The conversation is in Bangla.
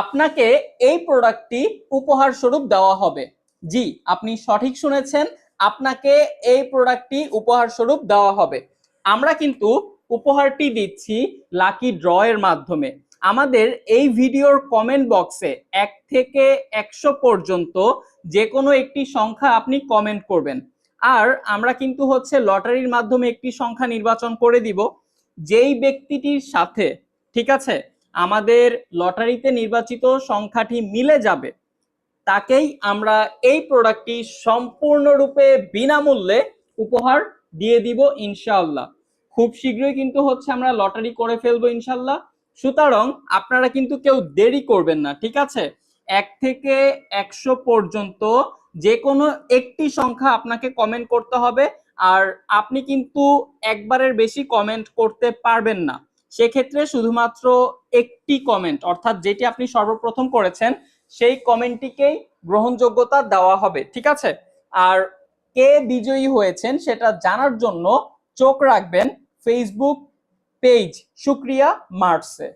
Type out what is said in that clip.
আপনাকে এই প্রোডাক্টটি উপহার স্বরূপ দেওয়া হবে। জি, আপনি সঠিক শুনেছেন, আপনাকে এই প্রোডাক্টটি উপহার স্বরূপ দেওয়া হবে। আমরা কিন্তু উপহারটি দিচ্ছি লাকি ড্র এর মাধ্যমে। আমাদের এই ভিডিওর কমেন্ট বক্সে 1 থেকে 100 পর্যন্ত যে কোনো একটি সংখ্যা আপনি কমেন্ট করবেন, আর আমরা কিন্তু লটারির মাধ্যমে একটি সংখ্যা নির্বাচন করে দিব। যেই ব্যক্তিটির সাথে, ঠিক আছে, আমাদের লটারিতে নির্বাচিত সংখ্যাটি মিলে যাবে, তাকেই আমরা এই প্রোডাক্টটি সম্পূর্ণরূপে বিনামূল্যে উপহার দিয়ে দিব ইনশাআল্লাহ। খুব শীঘ্রই কিন্তু আমরা লটারি করে ফেলবো ইনশাআল্লাহ। সুতরাং আপনারা কিন্তু কেউ দেরি করবেন না, ঠিক আছে? 1 থেকে 100 পর্যন্ত যে কোনো একটি সংখ্যা আপনাকে কমেন্ট করতে হবে, আর আপনি কিন্তু একবারের বেশি কমেন্ট করতে পারবেন না। সেক্ষেত্রে শুধুমাত্র একটি কমেন্ট, অর্থাৎ যেটি আপনি সর্বপ্রথম করেছেন সেই কমেন্টটিকেই গ্রহণযোগ্যতা দেওয়া হবে, ঠিক আছে? আর কে বিজয়ী হয়েছেন সেটা জানার জন্য চোখ রাখবেন ফেসবুক পেজ শুক্রিয়া মার্টসে।